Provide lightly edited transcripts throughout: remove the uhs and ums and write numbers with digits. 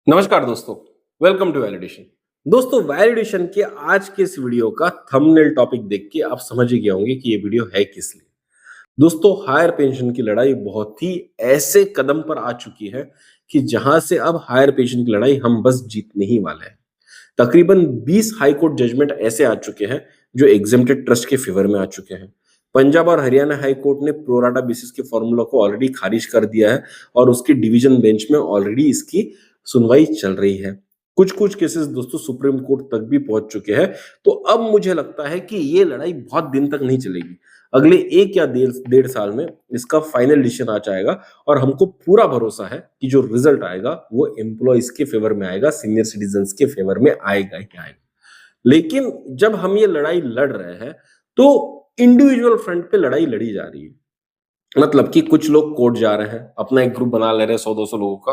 नमस्कार दोस्तों, welcome to validation. दोस्तों, वैलिडेशन के आज के इस वीडियो का थंबनेल टॉपिक देख के आप समझ ही गए होंगे कि ये वीडियो है किस लिए। दोस्तों, हायर पेंशन की लड़ाई बहुत ही ऐसे कदम पर आ चुकी है कि जहां से अब हायर पेंशन की लड़ाई हम बस जीतने ही वाले हैं। तकरीबन 20 हाई कोर्ट जजमेंट ऐसे आ चुके हैं जो एग्जेम्प्टेड ट्रस्ट के फेवर में आ चुके हैं। पंजाब और हरियाणा हाई कोर्ट ने प्रोराटा बेसिस के फॉर्मूला को ऑलरेडी खारिज कर दिया है और उसकी डिवीजन बेंच में ऑलरेडी इसकी सुनवाई चल रही है। कुछ-कुछ केसेस दोस्तों सुप्रीम कोर्ट तक भी पहुंच चुके हैं। तो अब मुझे लगता है कि ये लड़ाई बहुत दिन तक नहीं चलेगी। अगले 1 या डेढ़ डेढ़ साल में इसका फाइनल डिसीजन आ जाएगा और हमको पूरा भरोसा है कि जो रिजल्ट आएगा वो एम्प्लॉइज के फेवर में आएगा, सीनियर सिटीजन्स के फेवर में आएगा ही आएगा। लेकिन जब हम ये लड़ाई लड़ रहे हैं, तो इंडिविजुअल फ्रंट पे लड़ाई लड़ी जा रही है। मतलब कि कुछ लोग कोर्ट जा रहे हैं, अपना एक ग्रुप बना ले रहे हैं 100-200 लोगों का,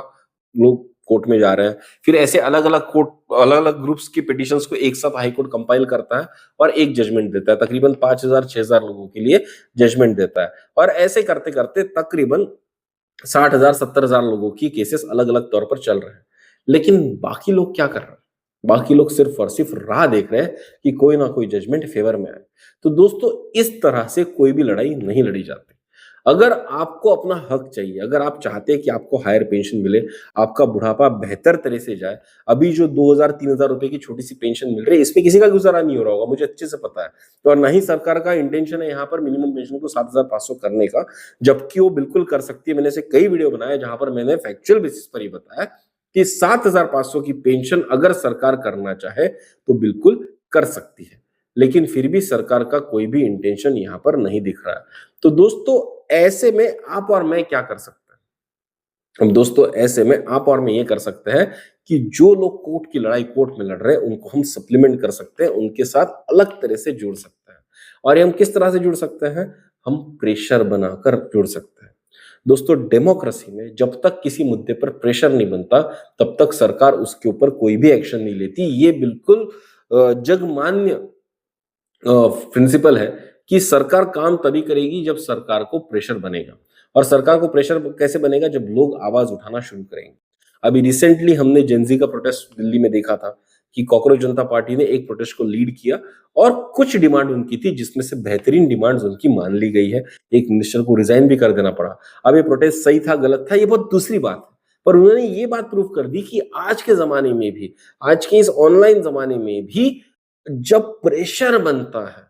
लोग कोर्ट में जा रहे हैं। फिर ऐसे अलग-अलग ग्रुप्स की पिटीशंस को एक साथ हाई कोर्ट कंपाइल करता है और एक जजमेंट देता है। तकरीबन 5000-6000 लोगों के लिए जजमेंट देता है और ऐसे करते-करते तकरीबन 60,000 70,000 लोगों की केसेस अलग-अलग तौर पर चल रहे हैं। लेकिन बाकी लोग क्या कर रहे हैं? बाकी लोग सिर्फ और सिर्फ राह देख रहे हैं कि कोई ना कोई जजमेंट फेवर में आए। तो दोस्तों, इस तरह से कोई भी लड़ाई नहीं लड़ी जाती। अगर आपको अपना हक चाहिए, अगर आप चाहते हैं कि आपको हायर पेंशन मिले, आपका बुढ़ापा बेहतर तरह से जाए, अभी जो 2000-3000 रुपए की छोटी-सी पेंशन मिल रही है, इसमें किसी का गुज़ारा नहीं हो रहा होगा, मुझे अच्छे से पता है। और ना ही सरकार का इंटेंशन है यहाँ पर मिनिमम पेंशन को 7500 करने का, जबकि वो बिल्कुल कर सकती है। मैंने ऐसे कई वीडियो बनाए जहाँ पर मैंने फैक्चुअल बेसिस पर ये बताया कि 7500 की पेंशन अगर सरकार करना चाहे, तो बिल्कुल कर सकती है। लेकिन फिर भी सरकार का कोई भी इंटेंशन यहाँ पर नहीं दिख रहा है। तो दोस्तों, ऐसे में आप और मैं क्या कर सकते हैं? हम दोस्तों ऐसे में आप और मैं ये कर सकते हैं कि जो लोग कोर्ट की लड़ाई कोर्ट में लड़ रहे हैं, उनको हम सप्लीमेंट कर सकते हैं, उनके साथ अलग तरह से जुड़ सकते हैं। और ये हम किस तरह से जुड़ सकते हैं? हम प्रेशर बनाकर जुड़ सकते हैं। दोस्तों, डेमोक्रेसी में जब तक किसी मुद्दे पर प्रेशर नहीं बनता, तब तक सरकार उसके ऊपर कोई भी एक्शन नहीं लेती। ये बिल्कुल जगमान्य प्रिंसिपल है कि सरकार काम तभी करेगी जब सरकार को प्रेशर बनेगा और सरकार को प्रेशर कैसे बनेगा जब लोग आवाज उठाना शुरू करेंगे। अभी रिसेंटली हमने जेनजी का प्रोटेस्ट दिल्ली में देखा था कि कॉकरोच जनता पार्टी ने एक प्रोटेस्ट को लीड किया और कुछ डिमांड उनकी थी जिसमें से बेहतरीन डिमांड्स उनकी मान ली गई है। एक मिनिस्टर को रिजाइन भी कर देना पड़ा। अब ये प्रोटेस्ट सही था गलत था ये बहुत दूसरी बात है, पर उन्होंने ये बात प्रूव कर दी कि आज के जमाने में भी, आज के इस ऑनलाइन जमाने में भी जब प्रेशर बनता है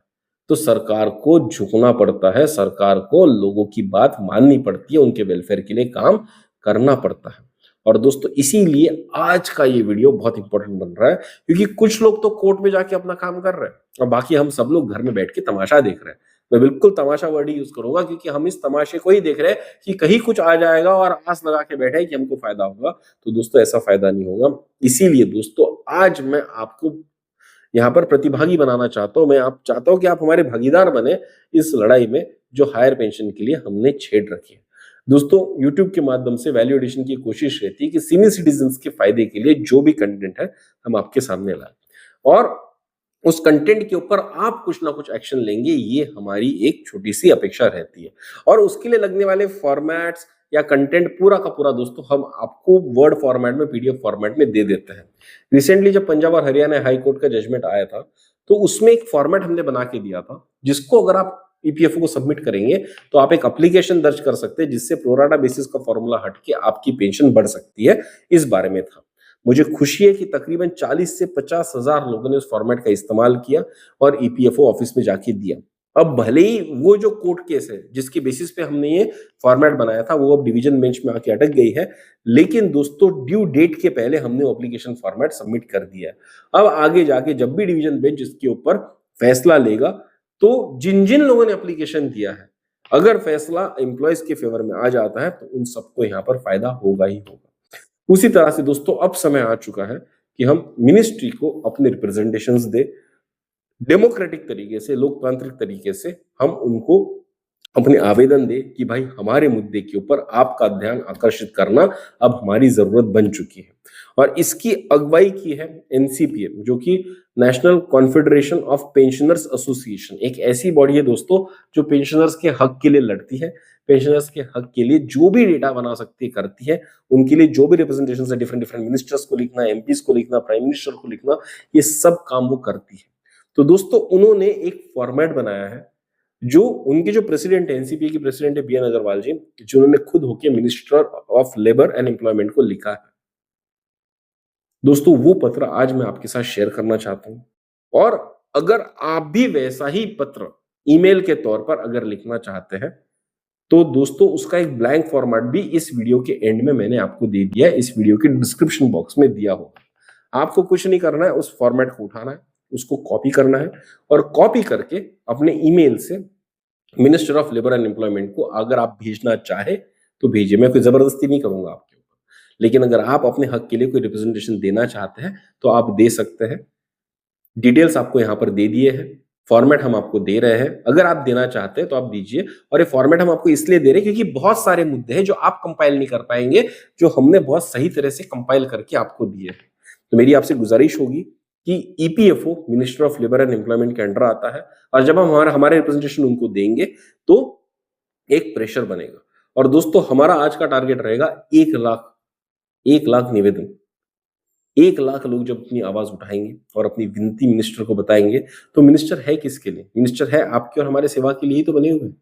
तो सरकार को झुकना पड़ता है, सरकार को लोगों की बात माननी पड़ती है, उनके वेलफेयर के लिए काम करना पड़ता है। और दोस्तों, इसीलिए आज का ये वीडियो बहुत इंपॉर्टेंट बन रहा है क्योंकि कुछ लोग तो कोर्ट में जाके अपना काम कर रहे हैं और बाकी हम सब लोग घर में बैठ के तमाशा देख रहे हैं। मैं बिल्कुल तमाशा वर्ड ही यूज करूंगा क्योंकि हम इस तमाशे को ही देख रहे हैं कि कहीं कुछ आ जाएगा और आस लगा के बैठे हैं कि हमको फायदा होगा। तो दोस्तों, ऐसा फायदा नहीं होगा। इसीलिए दोस्तों, आज मैं आपको यहाँ पर प्रतिभागी बनाना चाहता हूँ। मैं आप चाहता हूँ कि आप हमारे भागीदार बने इस लड़ाई में जो हायर पेंशन के लिए हमने छेड़ रखी है। दोस्तों, यूट्यूब के माध्यम से वैल्यू एडिशन की कोशिश रहती है कि सीनियर सिटीजन्स के फायदे के लिए जो भी कंटेंट है हम आपके सामने लाएं और उस कंटेंट के ऊपर आप कुछ ना कुछ एक्शन लेंगे, ये हमारी एक छोटी सी अपेक्षा रहती है। और उसके लिए लगने वाले फॉर्मेट्स या कंटेंट पूरा का पूरा दोस्तों हम आपको वर्ड फॉर्मेट में, पीडीएफ फॉर्मेट में दे देते हैं। रिसेंटली जब पंजाब और हरियाणा हाई कोर्ट का जजमेंट आया था, तो उसमें एक फॉर्मेट हमने बना के दिया था, जिसको अगर आप ईपीएफओ को सबमिट करेंगे, तो आप एक एप्लीकेशन दर्ज कर सकते हैं, जिससे प्रो राटा बेसिस का फॉर्मूला हट के आपकी पेंशन बढ़ सकती है। इस बारे में था। मुझे खुशी है कि तकरीबन 40 से 50,000 लोगों ने उस फॉर्मेट का इस्तेमाल किया और ईपीएफओ ऑफिस में जाके दिया। अब भले ही वो जो कोर्ट केस है, जिसके बेसिस पे हमने ये फॉर्मेट बनाया था, वो अब डिवीजन बेंच में आके अटक गई है। लेकिन दोस्तों, ड्यू डेट के पहले हमने वो एप्लीकेशन फॉर्मेट सबमिट कर दिया है। अब आगे जाके जब भी डिवीजन बेंच इसके ऊपर फैसला लेगा, तो जिन-जिन लोगों ने एप्लीकेशन दिया है, अगर फैसला एम्प्लॉइज के फेवर में आ जाता है, तो उन सबको यहाँ पर फायदा होगा ही होगा। उसी तरह से दोस्तों, अब समय आ चुका है कि हम मिनिस्ट्री को अपने रिप्रेजेंटेशंस दें, डेमोक्रेटिक तरीके से, लोकतांत्रिक तरीके से हम उनको अपने आवेदन दें कि भाई हमारे मुद्दे के ऊपर आपका ध्यान आकर्षित करना अब हमारी जरूरत बन चुकी है। और इसकी अगुवाई की है एनसीपीए, जो कि national confederation of pensioners association, एक ऐसी बॉडी है दोस्तों जो पेंशनर्स के हक के लिए लड़ती है। पेंशनर्स के हक के लिए जो भी डेटा बना सकती है करती है, उनके लिए जो भी रिप्रेजेंटेशन है डिफरेंट डिफरेंट मिनिस्टर्स को लिखना, एमपीज को लिखना, प्राइम मिनिस्टर को लिखना, ये सब काम वो करती है। तो दोस्तों उन्होंने एक फॉर्मेट बनाया है जो उनके जो प्रेसिडेंट है, एनसीपीए के प्रेसिडेंट है बीएन अग्रवाल जी, जिन्होंने खुद होके minister of labour and employment को लिखा है। दोस्तों वो पत्र आज मैं आपके साथ शेयर करना चाहता हूं, और अगर आप भी वैसा ही पत्र ईमेल के तौर पर अगर लिखना चाहते हैं तो दोस्तों उसका एक ब्लैंक फॉर्मेट भी इस वीडियो के एंड में मैंने आपको दे दिया है, इस वीडियो के डिस्क्रिप्शन बॉक्स में दिया होगा। आपको कुछ नहीं करना है, उस फॉर्मेट को उठाना है, उसको कॉपी करना है और कॉपी करके अपने ईमेल से minister of labour and employment को अगर आप भेजना चाहे तो भेजिए। मैं कोई जबरदस्ती नहीं करूंगा आपके ऊपर, लेकिन अगर आप अपने हक के लिए कोई रिप्रेजेंटेशन देना चाहते हैं तो आप दे सकते हैं। डिटेल्स आपको यहाँ पर दे दिए हैं, फॉर्मेट हम आपको दे रहे हैं, अगर आप देना चाहते हैं तो आप दीजिए। और ये फॉर्मेट हम आपको इसलिए दे रहे हैं क्योंकि बहुत सारे मुद्दे हैं जो आप कंपाइल नहीं कर पाएंगे, जो हमने बहुत सही तरह से कंपाइल करके आपको दिए हैं। तो मेरी आपसे गुजारिश होगी कि EPFO minister of labour and employment के अंडर आता है, और जब हम हमारे रिप्रेजेंटेशन उनको देंगे तो एक प्रेशर बनेगा। और दोस्तों हमारा आज का टारगेट रहेगा 1 लाख निवेदन। 1 लाख लोग जब अपनी आवाज उठाएंगे और अपनी विनती मिनिस्टर को बताएंगे, तो मिनिस्टर है किसके लिए? मिनिस्टर है आपके और हमारे सेवा के लिए ही तो बने हुए हैं,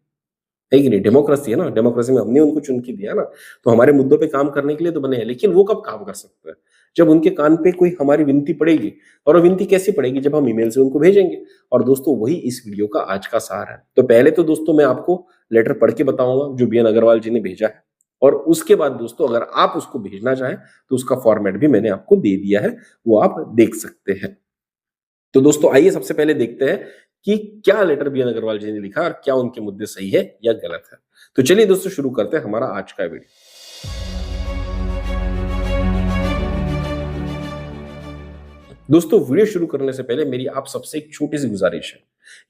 है कि नहीं? डेमोक्रेसी है ना, डेमोक्रेसी में हमने उनको चुन के दिया ना, तो हमारे मुद्दों पे काम करने के लिए तो बने हैं। लेकिन वो कब काम कर सकते हैं? जब उनके कान पे कोई हमारी विनती पड़ेगी। और वो विनती कैसी पड़ेगी? जब हम ईमेल से उनको भेजेंगे। और दोस्तों वही इस वीडियो का आज का सार है। तो पहले तो दोस्तों मैं आपको लेटर पढ़ के बताऊंगा जो बीएन अग्रवाल जी ने भेजा है, और उसके बाद दोस्तों अगर आप उसको भेजना चाहें तो उसका फॉर्मेट भी मैंने आपको दे दिया है, वो आप देख सकते हैं। तो दोस्तों आइए सबसे पहले देखते हैं कि क्या लेटर बीएन अग्रवाल जी ने लिखा और क्या उनके मुद्दे सही है या गलत है। तो चलिए दोस्तों शुरू करते हैं हमारा आज का वीडियो। दोस्तों वीडियो शुरू करने से पहले मेरी आप सबसे एक छोटी सी गुजारिश है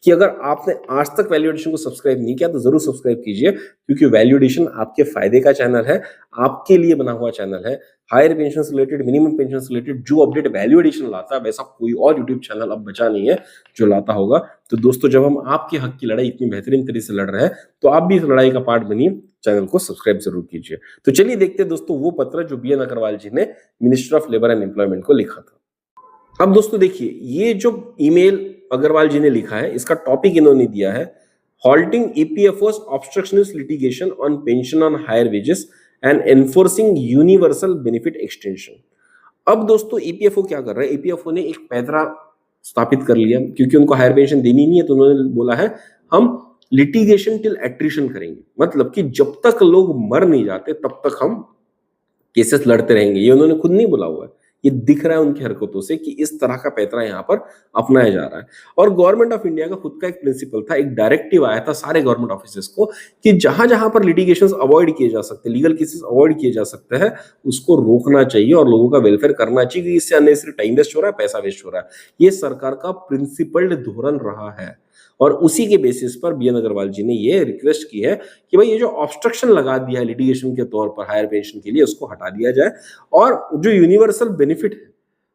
कि अगर आपने आज तक वैल्यू एडिशन को सब्सक्राइब नहीं किया तो जरूर सब्सक्राइब कीजिए, क्योंकि वैल्यू एडिशन आपके फायदे का चैनल है, आपके लिए बना हुआ चैनल है। हायर पेंशन से रिलेटेड, मिनिमम पेंशन से रिलेटेड जो अपडेट वैल्यू एडिशन लाता है वैसा कोई और यूट्यूब चैनल अब बचा नहीं है जो लाता होगा। तो दोस्तों जब हम आपके हक की लड़ाई इतनी बेहतरीन तरीके से लड़ रहे हैं तो आप भी इस लड़ाई का पार्ट बनिए, चैनल को सब्सक्राइब जरूर कीजिए। तो चलिए देखते हैं दोस्तों वो पत्र जो बीएन अग्रवाल जी ने minister of labour and employment को लिखा था। अब दोस्तों देखिए, ये जो ईमेल अग्रवाल जी ने लिखा है इसका टॉपिक इन्होंने दिया है halting EPFO's obstructionist litigation on pension on higher wages and enforcing universal benefit extension. अब दोस्तों ईपीएफओ क्या कर रहा है? ईपीएफओ ने एक पैदरा स्थापित कर लिया, क्योंकि उनको हायर पेंशन देनी नहीं है तो उन्होंने बोला है हम लिटिगेशन टिल एट्रिशन करेंगे, मतलब कि जब तक लोग मर नहीं जाते तब तक हम केसेस लड़ते रहेंगे। ये उन्होंने खुद नहीं बोला हुआ है, ये दिख रहा है उनकी हरकतों से कि इस तरह का पैतरा यहाँ पर अपनाया जा रहा है। और गवर्नमेंट ऑफ इंडिया का खुद का एक प्रिंसिपल था, एक डायरेक्टिव आया था सारे गवर्नमेंट ऑफिसर्स को कि जहां जहां पर लिटिगेशंस अवॉइड किए जा सकते हैं, लीगल केसेस अवॉइड किए जा सकते हैं, उसको रोकना चाहिए और लोगों का वेलफेयर करना चाहिए, क्योंकि इससे अननेसेसरी टाइम वेस्ट हो रहा है, पैसा वेस्ट हो रहा है। ये सरकार का प्रिंसिपल्ड धोरण रहा है, और उसी के बेसिस पर बीएन अग्रवाल जी ने ये रिक्वेस्ट की है कि भाई ये जो ऑब्स्ट्रक्शन लगा दिया है लिटिगेशन के तौर पर हायर पेंशन के लिए, उसको हटा दिया जाए और जो यूनिवर्सल बेनिफिट है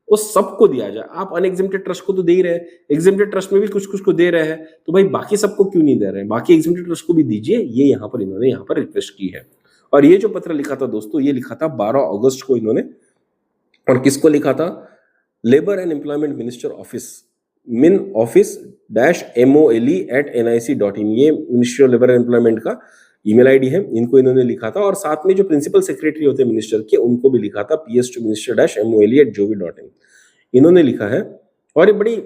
वो सबको दिया जाए। आप अनएग्जेम्प्टेड ट्रस्ट को तो दे ही रहे हैं, एग्जेम्प्टेड ट्रस्ट में भी कुछ कुछ को दे रहे हैं, तो भाई बाकी सबको क्यों नहीं दे रहे हैं? बाकी एग्जेम्प्टेड ट्रस्ट को भी दीजिए, ये यहाँ पर इन्होंने यहाँ पर रिक्वेस्ट की है। और ये जो पत्र लिखा था दोस्तों, ये लिखा था 12 अगस्त को इन्होंने, और किसको लिखा था? Labour and employment minister office, min office-mole@nic.in, ये ministry of labour and employment का ईमेल आईडी है, इनको इन्होंने लिखा था। और साथ में जो प्रिंसिपल सेक्रेटरी होते हैं मिनिस्टर के, उनको भी लिखा था ps2minister-mole@gov.in, इन्होंने लिखा है। और ये बड़ी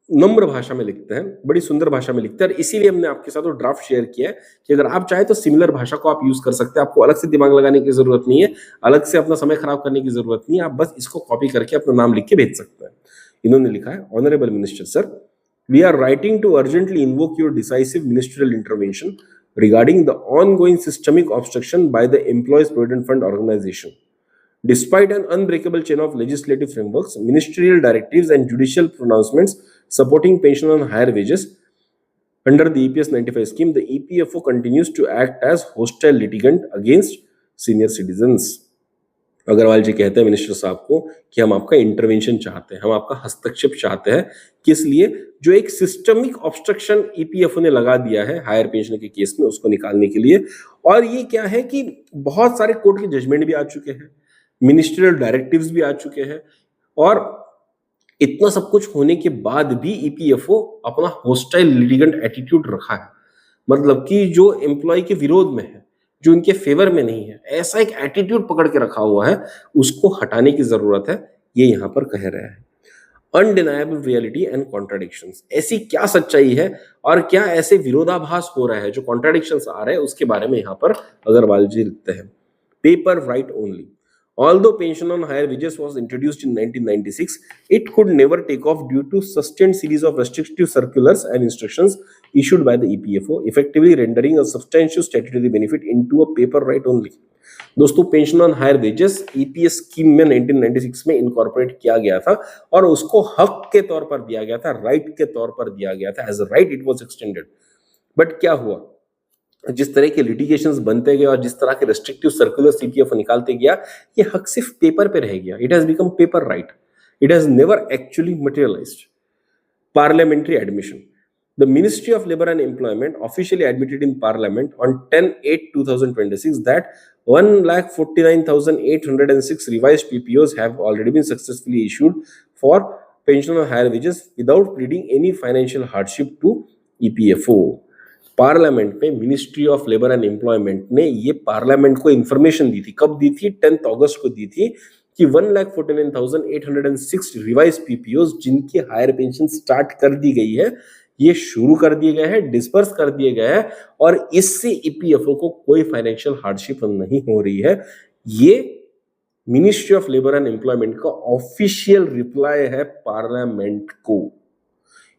नम्र भाषा में लिखते हैं, बड़ी सुंदर भाषा में लिखते हैं, और इसीलिए हमने आपके साथ वो ड्राफ्ट शेयर किया है कि अगर आप चाहे तो सिमिलर भाषा को आप यूज कर सकते हैं। आपको अलग से दिमाग लगाने की जरूरत नहीं है, अलग से अपना समय खराब करने की जरूरत नहीं है, आप बस इसको कॉपी करके अपना नाम लिख के भेज सकते हैं। इन्होंने लिखा है, honourable minister sir, we are writing to urgently invoke your decisive ministerial intervention regarding the ongoing systemic obstruction by the Employees Provident Fund organization. Despite an unbreakable chain of legislative frameworks, ministerial directives and judicial pronouncements supporting pension on higher wages under the EPS 95 scheme, the EPFO continues to act as hostile litigant against senior citizens. Agarwal ji कहते हैं minister साहब को कि हम आपका intervention चाहते हैं, हम आपका हस्तक्षेप चाहते हैं। किस लिए? जो एक सिस्टमिक ऑब्स्ट्रक्शन ईपीएफओ ने लगा दिया है हायर पेंशन के केस में, उसको निकालने के लिए। और ये क्या है कि बहुत सारे कोर्ट के जजमेंट भी आ चुके हैं, मिनिस्ट्रियल डायरेक्टिव्स भी आ चुके हैं, और इतना सब कुछ होने के बाद भी ईपीएफओ अपना होस्टाइल लिटिगेंट एटीट्यूड रखा है। मतलब कि जो एम्प्लॉय के विरोध में है, जो उनके फेवर में नहीं है, ऐसा एक एटीट्यूड पकड़ के रखा हुआ है, उसको हटाने की जरूरत है, ये यहां पर कह रहे हैं। अनडिनायबल रियलिटी एंड कॉन्ट्राडिक्शंस, ऐसी क्या सच्चाई है और क्या ऐसे विरोधाभास हो रहा है, जो कॉन्ट्राडिक्शंस आ रहे हैं, उसके बारे में यहां पर अग्रवाल जी लिखते हैं। Paper right only, although pension on higher wages was introduced in 1996, it could never take off due to sustained series of restrictive circulars and instructions issued by the EPFO, effectively rendering a substantial statutory benefit into a paper right only. दोस्तों, pension on higher wages EPS scheme में 1996 में incorporate किया गया था और उसको हक के तौर पर दिया गया था, राइट के तौर पर दिया गया था, as a right it was extended. But क्या हुआ? जिस तरह के लिटिगेशंस बनते गए और जिस तरह के रेस्ट्रिक्टिव सर्कुलर सीपीएफ निकालते गया, ये हक सिर्फ पेपर पे रह गया। It has become paper right, it has never actually materialised. Parliamentary admission, the Ministry of Labour and Employment officially admitted in Parliament on 10/8/2026 that 1,49,806 revised PPOs have already been successfully issued for pension on higher wages without pleading any financial hardship to EPFO. Parliament में ministry of labour and employment ने ये parliament को information दी थी। कब दी थी? 10 अगस्त को दी थी कि 1,49,806 रिवाइज पीपीओज जिनकी हायर पेंशन स्टार्ट कर दी गई है, ये शुरू कर दिए गए हैं, डिस्पर्स कर दिए गए हैं, और इससे ईपीएफओ को कोई फाइनेंशियल हार्डशिप नहीं हो रही है। ये ministry of labour and employment का ऑफिशियल रिप्लाई है पार्लियामेंट को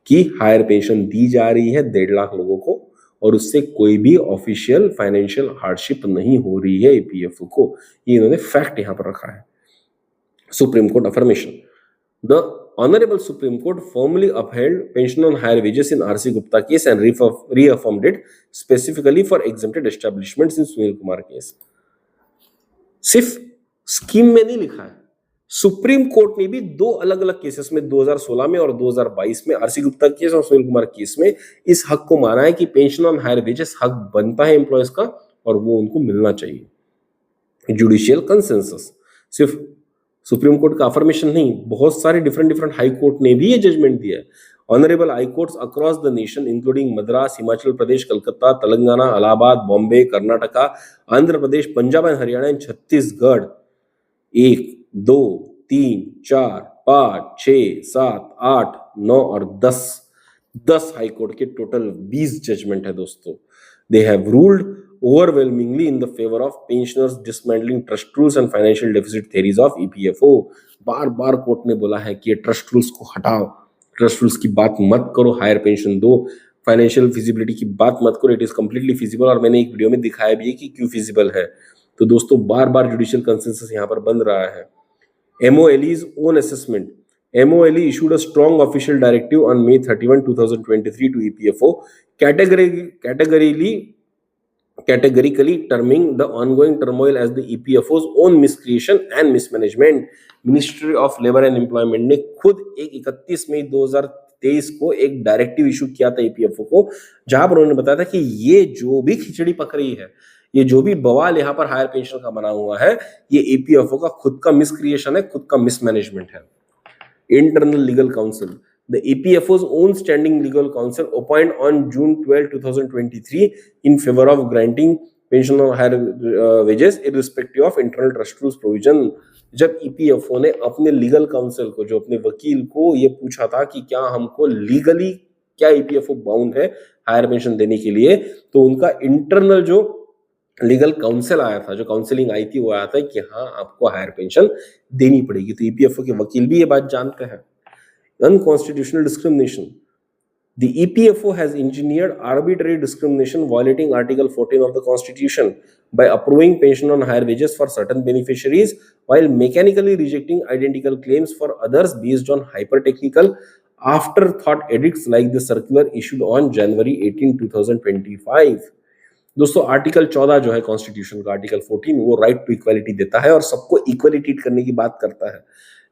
कि हायर पेंशन दी जा रही है 1.5 लाख लोगों को और उससे कोई भी ऑफिशियल फाइनेंशियल हार्डशिप नहीं हो रही है ईपीएफओ को। ये इन्होंने फैक्ट यहां पर रखा है। Supreme court affirmation, the Honorable Supreme Court firmly upheld pension on higher wages in R.C. Gupta case and reaffirmed it specifically for exempted establishments in Sunil Kumar case. सिर्फ स्कीम में नहीं लिखा है, सुप्रीम कोर्ट ने भी 2 अलग अलग cases में 2016 में और 2022 में आरसी गुप्ता केस और सुनील कुमार केस में इस हक को माना है कि पेंशन ऑन हायर वेजेस हक बनता है एम्प्लॉयज का और वो उनको मिलना चाहिए। जुडिशियल कंसेंसस, सिर्फ सुप्रीम कोर्ट का अफर्मेशन नहीं, बहुत सारे डिफरेंट हाई कोर्ट ने भी ये जजमेंट दिया है। Honourable high courts across the nation including Madras, Himachal Pradesh, Calcutta, Telangana, Allahabad, Bombay, Karnataka, Andhra Pradesh, Punjab and Haryana and Chhattisgarh 1, 2, 3, 4, 5, 6, 7, 8, 9 और 10 हाई कोर्ट के टोटल 20 जजमेंट है दोस्तों। They have ruled overwhelmingly in the favor of pensioners, dismantling trust rules and financial deficit theories of EPFO. Bar bar court ने बोला है कि ये trust rules को हटाओ, ट्रस्ट रूल्स की बात मत करो, हायर पेंशन दो, फाइनेंशियल फिजिबिलिटी की बात मत करो, इट इज कंप्लीटली फिजिबल। और मैंने एक वीडियो में दिखाया भी है कि क्यों फिजिबल है। तो दोस्तों बार बार जुडिशियल कंसेंसस यहाँ पर बन रहा है। MOLE's own assessment, MOLE issued a strong official directive on May 31, 2023 to EPFO, categorically terming the ongoing turmoil as the EPFO's own miscreation and mismanagement. Ministry of labour and employment ने खुद एक 31 मई 2023 को एक डायरेक्टिव इशू किया था EPFO को, जहां पर उन्होंने बताया था कि ये जो भी खिचड़ी पक रही है, ये जो भी बवाल यहाँ पर हायर पेंशन का बना हुआ है, ये ईपीएफओ का खुद का मिसक्रिएशन है, खुद का मिसमैनेजमेंट है। Internal legal council, the EPFO's own standing legal counsel appointed on June 12, 2023 in favor of granting pension on higher wages irrespective of internal trust rules provision. जब EPFO ने अपने लीगल काउंसिल को, जो अपने वकील को ये पूछा था कि क्या हमको लीगली क्या EPFO बाउंड है हायर पेंशन देने के लिए, तो उनका इंटरनल जो लीगल काउंसिल आया था, जो काउंसिलिंग आई थी, वो आया था कि हाँ आपको हायर पेंशन देनी पड़ेगी। तो EPFO के वकील भी ये बात जानते हैं। Unconstitutional discrimination. The EPFO has engineered arbitrary discrimination violating Article 14 of the Constitution by approving pension on higher wages for certain beneficiaries while mechanically rejecting identical claims for others based on hyper-technical afterthought edicts like the circular issued on January 18, 2025. दोस्तों article 14 जो है constitution का, article 14 वो right to equality देता है और सबको equally treat करने की बात करता है।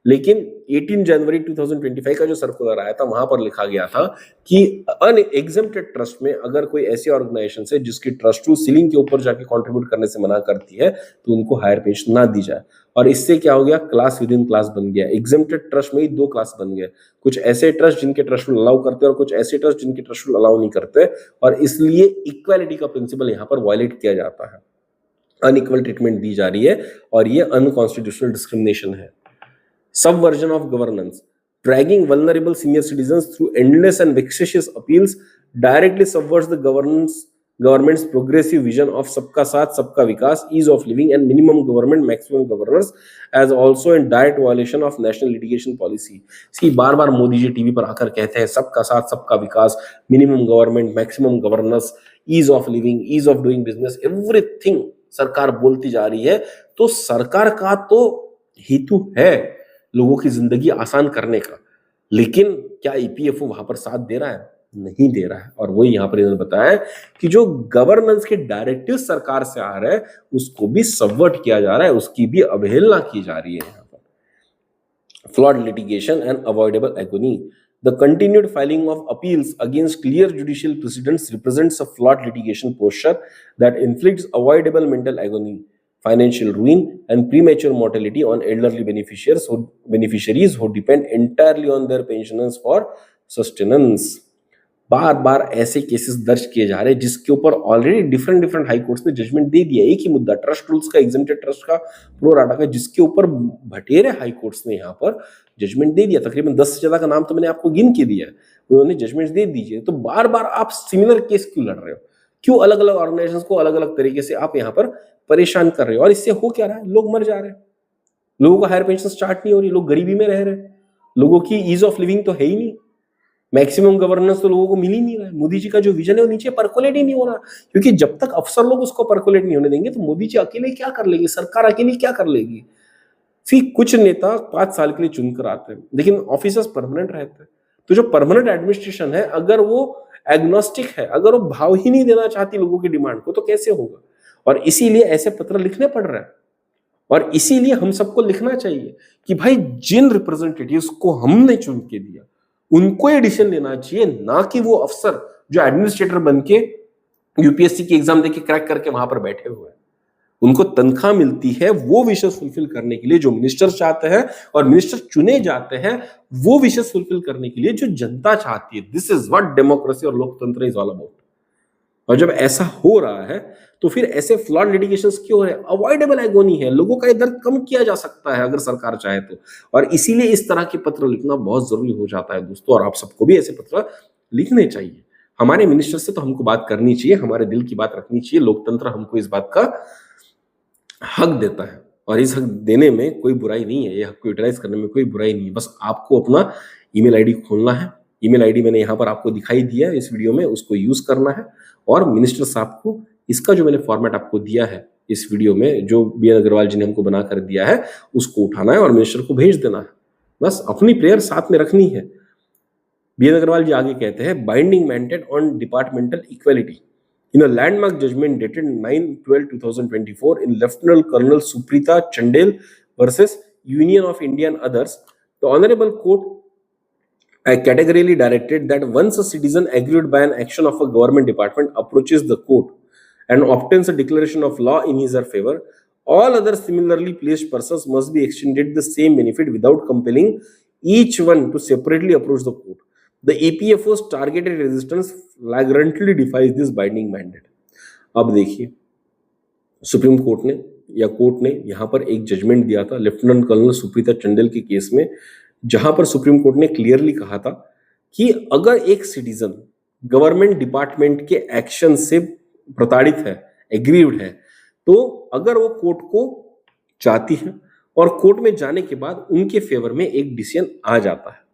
लेकिन 18 जनवरी 2025 का जो सर्कुलर आया था वहां पर लिखा गया था कि अनएग्जेम्प्टेड ट्रस्ट में अगर कोई ऐसी ऑर्गेनाइजेशन है जिसकी ट्रस्ट सीलिंग के ऊपर जाके कंट्रीब्यूट करने से मना करती है तो उनको हायर पेंशन ना दी जाए। और इससे क्या हो गया, क्लास विद इन क्लास बन गया। एग्जेम्प्टेड ट्रस्ट में ही दो क्लास बन गए, कुछ ऐसे ट्रस्ट जिनके ट्रस्ट अलाउ करते हैं और कुछ ऐसे ट्रस्ट जिनके ट्रस्ट अलाउ नहीं करते, और इसलिए इक्वालिटी का प्रिंसिपल यहाँ पर वायलेट किया जाता है, अनइक्वल ट्रीटमेंट दी जा रही है और ये अनकॉन्स्टिट्यूशनल डिस्क्रिमिनेशन है। Subversion of governance, dragging vulnerable senior citizens through endless and vexatious appeals directly subverts the government's progressive vision of सबका साथ सबका विकास, ease of living and minimum government maximum governance, as also in direct violation of national litigation policy। इसकी बार बार Modi ji TV पर आकर कहते हैं सबका साथ सबका विकास, minimum government, maximum governance, ease of living, ease of doing business, everything सरकार बोलती जा रही है। तो सरकार का तो हेतु है लोगों की जिंदगी आसान करने का, लेकिन क्या ईपीएफओ वहां पर साथ दे रहा है? नहीं दे रहा है। और वही यहां पर इन्होंने बताया कि जो गवर्नेंस के डायरेक्टिव सरकार से आ रहे हैं उसको भी सबवर्ट किया जा रहा है, उसकी भी अवहेलना की जा रही है। यहां पर flawed litigation and avoidable agony, the continued filing of appeals against clear judicial precedents represents a flawed litigation posture that inflicts avoidable mental agony, financial ruin and premature mortality on elderly beneficiaries who depend entirely on their pensioners for sustenance। बार बार ऐसे cases दर्ज किए जा रहे हैं जिसके ऊपर already different high courts ने judgement दे दिया। एक ही मुद्दा, ट्रस्ट रूल्स का, एग्जेम्प्टेड ट्रस्ट का, प्रो राटा का, जिसके ऊपर भटेरे हाई कोर्ट्स ने यहाँ पर जजमेंट दे दिया। तकरीबन 10 से ज्यादा का नाम तो मैंने आपको गिन के दिया है, उन्होंने जजमेंट दे दीजिए। तो बार बार आप सिमिलर केस क्यों लड़ रहे हो? क्यों अलग अलग ऑर्गेनाइजेशंस को अलग अलग तरीके से आप यहाँ पर परेशान कर रहे हो? और इससे हो क्या रहा है? लोग मर जा रहे हैं, लोगों को हायर पेंशन स्टार्ट नहीं हो रही, लोग गरीबी में रह रहे हैं, लोगों की ईज ऑफ लिविंग तो है ही नहीं, मैक्सिमम गवर्नेंस तो लोगों को मिल ही नहीं रहा है। मोदी जी का जो विजन है वो नीचे परकोलेट ही नहीं हो रहा, क्योंकि जब तक अफसर लोग उसको परकोलेट नहीं होने देंगे तो मोदी जी अकेले क्या कर लेगी, सरकार अकेली क्या कर लेगी? फिर कुछ नेता 5 साल के लिए चुनकर आते हैं, लेकिन ऑफिसर्स परमानेंट रहते हैं। तो जो परमानेंट एडमिनिस्ट्रेशन है, अगर वो एग्नोस्टिक है, अगर वो भाव ही नहीं देना चाहती लोगों की डिमांड को, तो कैसे होगा? और इसीलिए ऐसे पत्र लिखने पड़ रहे हैं। और इसीलिए हम सबको लिखना चाहिए कि भाई जिन रिप्रेजेंटेटिव्स को हमने चुन के दिया उनको ये डिसीजन लेना चाहिए, ना कि वो अफसर जो एडमिनिस्ट्रेटर बन के यूपीएससी की एग्जाम देके क्रैक करके वहां पर बैठे हुए हैं। उनको तनख्वाह मिलती है वो विशेष फुलफिल करने के लिए जो मिनिस्टर चाहते हैं, और मिनिस्टर चुने जाते हैं वो विशेष फुलफिल करने के लिए जो जनता चाहती है। दिस इज व्हाट डेमोक्रेसी और लोकतंत्र इज ऑल अबाउट। और जब ऐसा हो रहा है तो फिर ऐसे फ्लॉड लिटिगेशंस क्यों है? अवॉइडेबल एगोनी है, लोगों का ये दर्द कम किया जा सकता है अगर सरकार चाहे तो। और इसीलिए इस तरह के पत्र लिखना बहुत जरूरी हो जाता है दोस्तों, और आप सबको भी ऐसे पत्र लिखने चाहिए। हमारे मिनिस्टर से तो हमको बात करनी चाहिए, हमारे दिल की बात रखनी चाहिए। लोकतंत्र हमको इस बात का हक देता है और इस हक देने में कोई बुराई नहीं है, ये हक को यूटिलाइज करने में कोई बुराई नहीं है। बस आपको अपना ईमेल आईडी खोलना है। ईमेल आईडी मैंने यहाँ पर आपको दिखाई दिया है इस वीडियो में, उसको यूज करना है और मिनिस्टर साहब को इसका जो मैंने फॉर्मेट आपको दिया है इस वीडियो में, जो बीएन अग्रवाल जी ने हमको बना कर दिया है, उसको उठाना है और मिनिस्टर को भेज देना है। बस अपनी प्रेयर साथ में रखनी है। बीएन अग्रवाल जी आगे कहते हैं, binding mandate on departmental equality in a landmark judgment dated 9/12/2024 in Lieutenant Colonel Suprita Chandel versus Union of India and others, the Honorable Court categorically directed that once a citizen aggrieved by an action of a government department approaches the court and obtains a declaration of law in his or favor, all other similarly placed persons must be extended the same benefit without compelling each one to separately approach the court. The EPFO's targeted resistance flagrantly defies this binding mandate। अब देखिए, supreme court ने या court ने यहाँ पर एक judgement दिया था लेफ्टिनेंट कर्नल सुप्रीता चंडेल के केस में, जहां पर सुप्रीम कोर्ट ने क्लियरली कहा था कि अगर एक सिटीजन गवर्नमेंट डिपार्टमेंट के एक्शन से प्रताड़ित है, एग्रीव्ड है, तो अगर वो कोर्ट को जाती है और कोर्ट में जाने के बाद उनके फेवर में एक डिसीजन आ जाता है,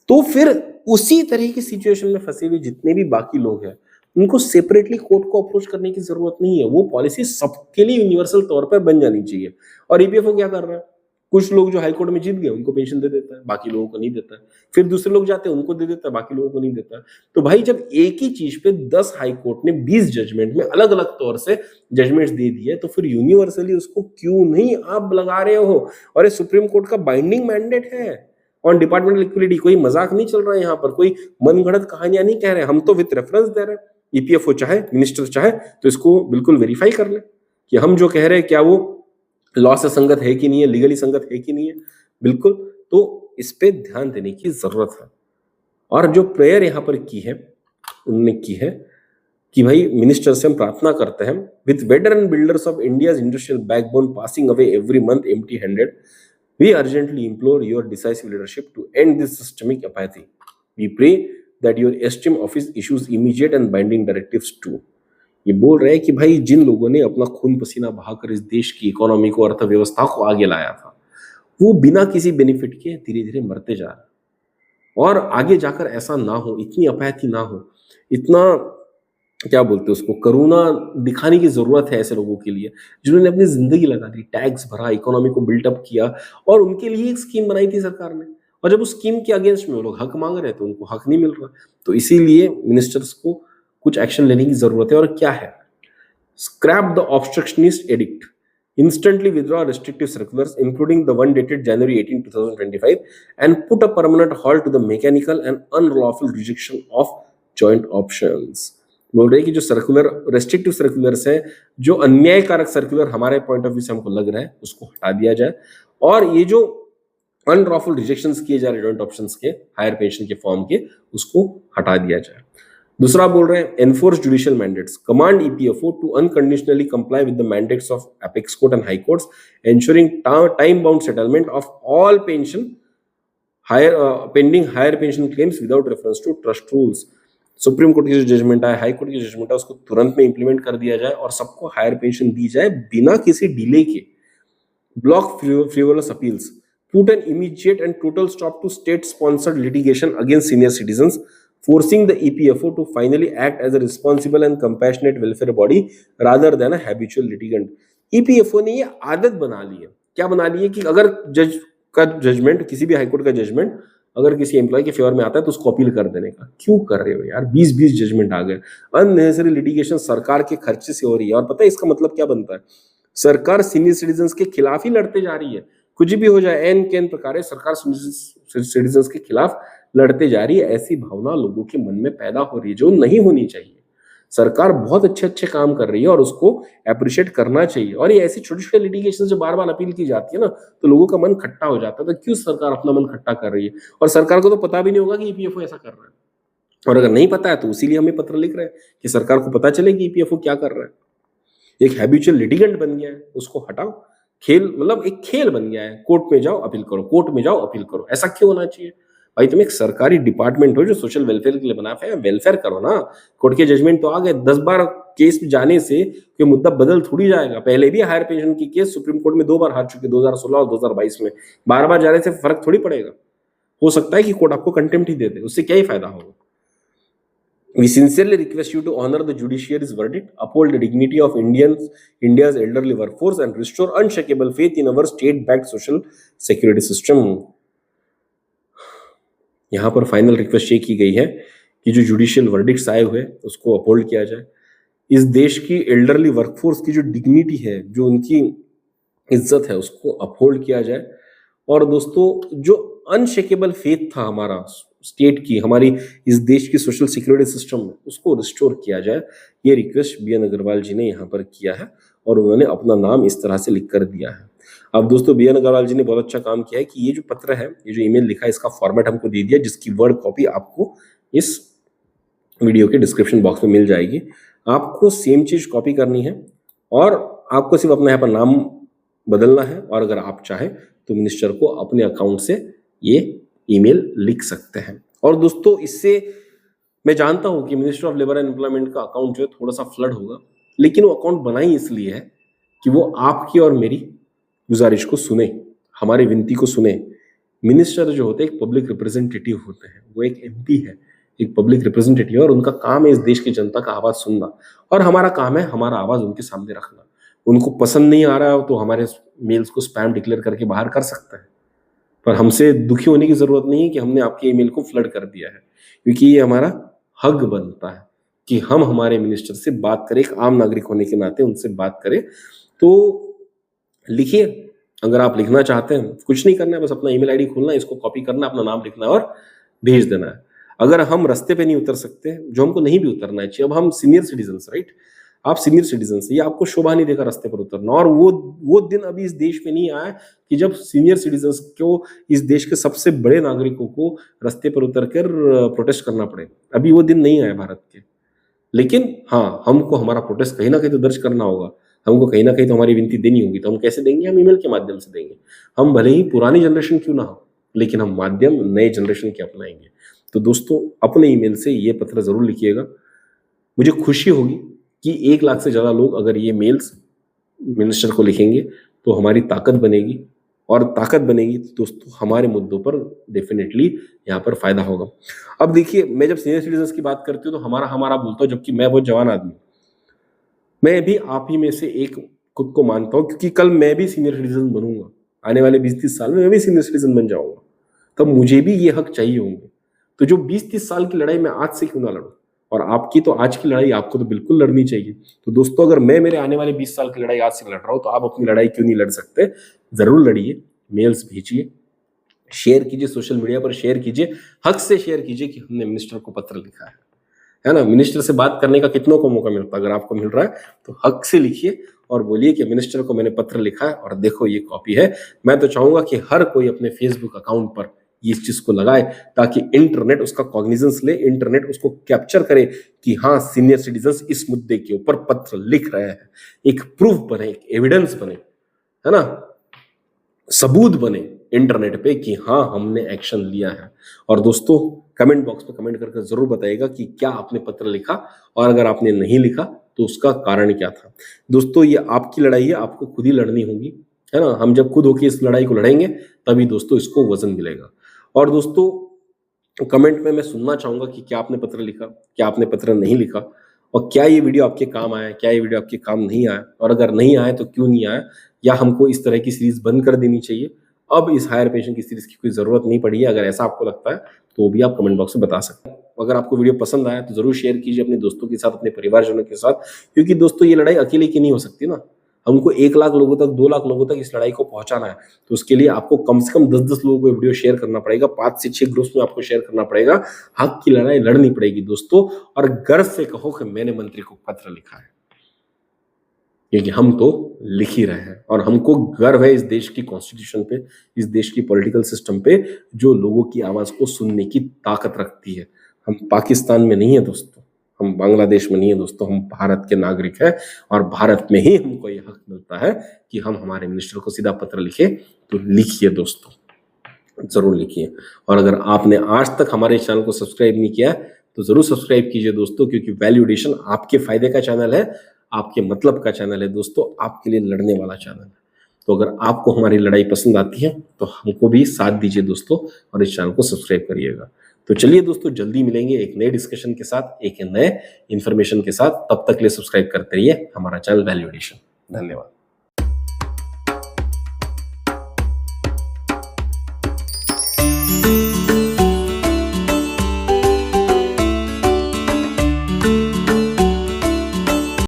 तो फिर उसी तरह की सिचुएशन में फंसे हुए जितने भी बाकी लोग हैं उनको सेपरेटली कोर्ट को अप्रोच करने की जरूरत नहीं है। वो पॉलिसी सबके लिए यूनिवर्सल तौर पर बन जानी चाहिए। और ईपीएफओ क्या कर रहा है? कुछ लोग जो हाई कोर्ट में जीत गए उनको पेंशन दे देता है, बाकी लोगों को नहीं देता है। फिर दूसरे लोग जाते हैं उनको दे देता है, बाकी लोगों को नहीं देता है। तो भाई जब एक ही चीज पे 10 हाई कोर्ट ने 20 जजमेंट में अलग अलग तौर से जजमेंट्स दे दिए, तो फिर यूनिवर्सली उसको क्यों नहीं आप लगा रहे हो? और ये सुप्रीम कोर्ट का बाइंडिंग मैंडेट है ऑन डिपार्टमेंटल इक्विलिटी। कोई मजाक नहीं चल रहा है यहाँ पर, कोई मनगढ़ंत कहानियां नहीं कह रहे, हम तो विद रेफरेंस दे रहे हैं। ईपीएफओ चाहे, मिनिस्टर चाहे तो इसको बिल्कुल वेरीफाई कर ले कि हम जो कह रहे हैं क्या वो लॉ से संगत है कि नहीं है, लीगली संगत है कि नहीं है। बिल्कुल, तो इस पे ध्यान देने की जरूरत है। और जो प्रेयर यहाँ पर की है उन्होंने की है कि भाई मिनिस्टर से हम प्रार्थना करते हैं, with veteran builders of India's industrial backbone passing away every month empty handed, we urgently implore your decisive leadership to end this systemic apathy. We pray that your esteemed office issues immediate and binding directives too. ये बोल रहे हैं कि भाई जिन लोगों ने अपना खून पसीना बहाकर इस देश की इकोनॉमी को, अर्थव्यवस्था को आगे लाया था, वो बिना किसी बेनिफिट के धीरे धीरे मरते जा रहे हैं। और आगे जाकर ऐसा ना हो, इतनी अपैथी ना हो, इतना क्या बोलते हैं उसको, करुणा दिखाने की जरूरत है ऐसे लोगों के लिए जिन्होंने अपनी जिंदगी लगा दी, टैक्स भरा, इकोनॉमी को बिल्टअप किया, और उनके लिए एक स्कीम बनाई थी सरकार ने। और जब उस स्कीम के अगेंस्ट में वो लोग हक मांग रहे हैं तो उनको हक नहीं मिल रहा। तो इसीलिए मिनिस्टर्स को कुछ एक्शन लेने की जरूरत है। और क्या है? Scrap the obstructionist edict, instantly withdraw restrictive circulars including the one dated January 18, 2025 and put a permanent halt to the mechanical and unlawful rejection of joint options. बोल रहे हैं कि जो सर्कुलर रेस्ट्रिक्टिव सर्कुलर्स है, जो अन्यायकारक सर्कुलर हमारे point of view से हमको लग रहा है, उसको हटा दिया जाए। और ये जो अनलॉफुल रिजेक्शंस किए जा रहे जॉइंट ऑप्शंस के, हायर पेंशन के फॉर्म के, उसको हटा दिया जाए। दूसरा बोल रहे हैं enforce judicial mandates, command EPFO to unconditionally comply with the mandates of apex court and high courts, ensuring time bound settlement of all pension higher pending higher pension claims without reference to trust rules. Supreme court की जो judgement है, high court की judgement है, उसको तुरंत में implement कर दिया जाए और सबको हायर पेंशन दी जाए बिना किसी डिले के। Block frivolous appeals, put an immediate and total stop to state sponsored litigation against senior citizens, forcing the EPFO to finally act as a responsible and compassionate welfare body rather than a habitual litigant. EPFO ने ये आदत बना ली है। क्या बना ली है कि अगर जज का जजमेंट, किसी भी हाईकोर्ट का जजमेंट अगर किसी एम्प्लॉय के फेवर में आता है तो उसको अपील कर देने का। क्यों कर रहे हो यार? 20-20 जजमेंट आ गए, अननेसेसरी लिटिगेशन सरकार के खर्चे से हो रही है। और पता है इसका मतलब क्या बनता है? सरकार सीनियर सिटीजन्स के खिलाफ ही लड़ते जा रही है। कुछ भी हो जाए, एन के एन प्रकार सरकार सिटीजन्स के खिलाफ लड़ते जा रही है। ऐसी भावना लोगों के मन में पैदा हो रही है जो नहीं होनी चाहिए। सरकार बहुत अच्छे अच्छे काम कर रही है और उसको अप्रिशिएट करना चाहिए। और ये ऐसी छोटी छोटी लिटिगेशन जो बार बार अपील की जाती है ना, तो लोगों का मन खट्टा हो जाता है। तो क्यों सरकार अपना मन खट्टा कर रही है? और सरकार को तो पता भी नहीं होगा कि ईपीएफओ ऐसा कर रहा है। और अगर नहीं पता है तो इसीलिए हमें पत्र लिख रहे हैं कि सरकार को पता चले कि ईपीएफओ क्या कर रहा है। एक हैबिचुअल लिटिगेंट बन गया है, उसको हटाओ। खेल मतलब एक खेल बन गया है, कोर्ट में जाओ अपील करो, कोर्ट में जाओ अपील करो। ऐसा क्यों होना चाहिए भाई? तुम एक सरकारी डिपार्टमेंट हो जो सोशल वेलफेयर के लिए बना है, वेलफेयर करो ना। कोर्ट के जजमेंट तो आ गए, 10 बार केस में जाने से कोई मुद्दा बदल थोड़ी जाएगा। पहले भी हायर पेंशन की केस सुप्रीम कोर्ट में 2 बार हार चुके, 2016 और 2022 में। बार बार जाने से फर्क थोड़ी पड़ेगा। हो सकता है कि कोर्ट आपको कंटेम्प्ट ही दे दे, उससे क्या ही फायदा होगा। We sincerely request you to honor the judiciary's verdict, uphold the dignity of India's elderly workforce, and restore unshakable faith in our state-backed social security system. यहाँ पर फाइनल रिक्वेस्ट ये की गई है कि जो जुडिशियल वर्डिक्ट्स आए हुए उसको अपहोल्ड किया जाए। इस देश की एल्डरली वर्कफोर्स की जो डिग्निटी है, जो उनकी इज्जत है, उसको अपहोल्ड किया जाए। और दोस्तों, जो अनशेकेबल फेथ था हमारा स्टेट की, हमारी इस देश की सोशल सिक्योरिटी सिस्टम में, उसको रिस्टोर किया जाए। ये रिक्वेस्ट बी एन अग्रवाल जी ने यहाँ पर किया है और उन्होंने अपना नाम इस तरह से लिख कर दिया है। अब दोस्तों, बी एन अग्रवाल जी ने बहुत अच्छा काम किया है कि ये जो पत्र है, ये जो ईमेल लिखा है, इसका फॉर्मेट हमको दे दिया, जिसकी वर्ड कॉपी आपको इस वीडियो के डिस्क्रिप्शन बॉक्स में मिल जाएगी। आपको सेम चीज कॉपी करनी है और आपको सिर्फ अपना यहाँ पर नाम बदलना है। और अगर आप चाहें तो मिनिस्टर को अपने अकाउंट से ये ईमेल लिख सकते हैं। और दोस्तों, इससे मैं जानता हूं कि minister of labour and employment का अकाउंट जो है थोड़ा सा फ्लड होगा, लेकिन वो अकाउंट बनाई इसलिए है कि वो आपकी और मेरी गुजारिश को सुने, हमारी विनती को सुने। मिनिस्टर जो होते हैं एक पब्लिक रिप्रेजेंटेटिव होते हैं, वो एक एमपी है, एक पब्लिक रिप्रेजेंटेटिव है, और उनका काम है इस देश की जनता का आवाज सुनना, और हमारा काम है हमारा आवाज उनके सामने रखना। उनको पसंद नहीं आ रहा हो तो हमारे मेल्स को स्पैम डिक्लेयर करके बाहर कर सकते हैं, पर हमसे दुखी होने की जरूरत नहीं है कि हमने आपके ईमेल को फ्लड कर दिया है, क्योंकि ये हमारा हक बनता है कि हम हमारे मिनिस्टर से बात करें, एक आम नागरिक होने के नाते उनसे बात करें। तो लिखिए, अगर आप लिखना चाहते हैं, कुछ नहीं करना है, बस अपना ईमेल आईडी खोलना है, इसको कॉपी करना, अपना नाम लिखना है और भेज देना है। अगर हम रास्ते पे नहीं उतर सकते, जो हमको नहीं भी उतरना है चाहिए, अब हम सीनियर सिटीजन्स, राइट, आप सीनियर सिटीजन्स, ये आपको शोभा नहीं देगा रास्ते पर उतरना, और वो दिन अभी इस देश में नहीं आया कि जब सीनियर सिटीजन्स को, इस देश के सबसे बड़े नागरिकों को रास्ते पर उतरकर प्रोटेस्ट करना पड़े। अभी वो दिन नहीं आया भारत के। लेकिन हाँ, हमको हमारा प्रोटेस्ट कहीं ना कहीं तो दर्ज करना होगा, हमको कहीं ना कहीं तो हमारी विनती देनी होगी। तो हम कैसे देंगे? हम ईमेल के माध्यम से देंगे। हम भले ही पुरानी जनरेशन क्यों ना हो, लेकिन हम माध्यम नए जनरेशन के अपनाएंगे। तो दोस्तों, अपने ईमेल से ये पत्र जरूर लिखिएगा। मुझे खुशी होगी कि 1 लाख से ज्यादा लोग अगर ये मेल्स मिनिस्टर को लिखेंगे तो हमारी ताकत बनेगी, और ताकत बनेगी तो दोस्तों हमारे मुद्दों पर डेफिनेटली यहाँ पर फायदा होगा। अब देखिए, मैं जब सीनियर सिटीजन्स की बात करती हूँ तो हमारा हमारा बोलता हूँ, जबकि मैं बहुत जवान आदमी हूँ। मैं भी आप ही में से एक खुद को मानता हूँ, क्योंकि कल मैं भी सीनियर सिटीजन बनूंगा। आने वाले 20-30 साल में मैं भी सीनियर सिटीजन बन जाऊंगा, तब मुझे भी ये हक चाहिए होंगे। तो जो 20-30 साल की लड़ाई मैं आज से क्यों ना लड़ूं, और आपकी तो आज की लड़ाई आपको तो बिल्कुल लड़नी चाहिए। तो दोस्तों, अगर मैं मेरे आने वाले 20 साल की लड़ाई आज से लड़ रहा हूं, तो आप अपनी लड़ाई क्यों नहीं लड़ सकते? जरूर लड़िए, मेल्स भेजिए, शेयर कीजिए, सोशल मीडिया पर शेयर कीजिए, हक से शेयर कीजिए कि हमने मिनिस्टर को पत्र लिखा है ना। मिनिस्टर से बात करने का कितनों को मौका मिलता है? अगर आपको मिल रहा है तो हक से लिखिए और बोलिए कि मिनिस्टर को मैंने पत्र लिखा है और देखो ये कॉपी है। मैं तो चाहूंगा कि हर कोई अपने फेसबुक अकाउंट पर इस चीज को लगाए, ताकि इंटरनेट उसका कॉग्निजेंस ले, इंटरनेट उसको कैप्चर करे कि हाँ, सीनियर सिटीजन्स इस मुद्दे के ऊपर पत्र लिख रहे हैं। एक प्रूफ बने, एक एविडेंस बने, है ना, सबूत बने इंटरनेट पे कि हाँ, हमने एक्शन लिया है। और दोस्तों, कमेंट बॉक्स पे कमेंट करके जरूर बताइएगा कि क्या आपने पत्र लिखा, और अगर आपने नहीं लिखा तो उसका कारण क्या था। दोस्तों, ये आपकी लड़ाई है, आपको खुद ही लड़नी होगी, है ना। हम जब खुद होके इस लड़ाई को लड़ेंगे तभी दोस्तों इसको वजन मिलेगा। और दोस्तों, कमेंट में मैं सुनना चाहूंगा कि क्या आपने पत्र लिखा, क्या आपने पत्र नहीं लिखा, और क्या ये वीडियो आपके काम आया, क्या ये वीडियो आपके काम नहीं आया, और अगर नहीं आया तो क्यों नहीं आया, या हमको इस तरह की सीरीज बंद कर देनी चाहिए, अब इस हायर पेंशन की सीरीज की कोई जरूरत नहीं पड़ी है। अगर ऐसा आपको लगता है तो भी आप कमेंट बॉक्स में बता सकते हैं। अगर आपको वीडियो पसंद आया तो जरूर शेयर कीजिए अपने दोस्तों के साथ, अपने परिवारजनों के साथ, क्योंकि दोस्तों ये लड़ाई अकेले की नहीं हो सकती ना। हमको 1 लाख लोगों तक, 2 लाख लोगों तक इस लड़ाई को पहुंचाना है। तो उसके लिए आपको कम से कम 10-10 लोगों को वीडियो शेयर करना पड़ेगा, 5 से 6 ग्रुप्स में आपको शेयर करना पड़ेगा। हक की लड़ाई लड़नी पड़ेगी दोस्तों, और गर्व से कहो कि मैंने मंत्री को पत्र लिखा है, क्योंकि हम तो लिख ही रहे हैं। और हमको गर्व है इस देश की कॉन्स्टिट्यूशन पे, इस देश की पॉलिटिकल सिस्टम पे, जो लोगों की आवाज को सुनने की ताकत रखती है। हम पाकिस्तान में नहीं है दोस्तों, हम बांग्लादेश में नहीं है दोस्तों, हम भारत के नागरिक हैं, और भारत में ही हमको ये हक मिलता है कि हम हमारे मिनिस्टर को सीधा पत्र लिखे। तो लिखिए दोस्तों, जरूर लिखिए। और अगर आपने आज तक हमारे चैनल को सब्सक्राइब नहीं किया है तो जरूर सब्सक्राइब कीजिए दोस्तों, क्योंकि वैल्यू एडिशन आपके फायदे का चैनल है, आपके मतलब का चैनल है दोस्तों, आपके लिए लड़ने वाला चैनल है। तो अगर आपको हमारी लड़ाई पसंद आती है तो हमको भी साथ दीजिए दोस्तों, और इस चैनल को सब्सक्राइब करिएगा। तो चलिए दोस्तों, जल्दी मिलेंगे एक नए डिस्कशन के साथ, एक नए इंफॉर्मेशन के साथ। तब तक के लिए सब्सक्राइब करते रहिए हमारा चैनल वैल्यू एडिशन। धन्यवाद।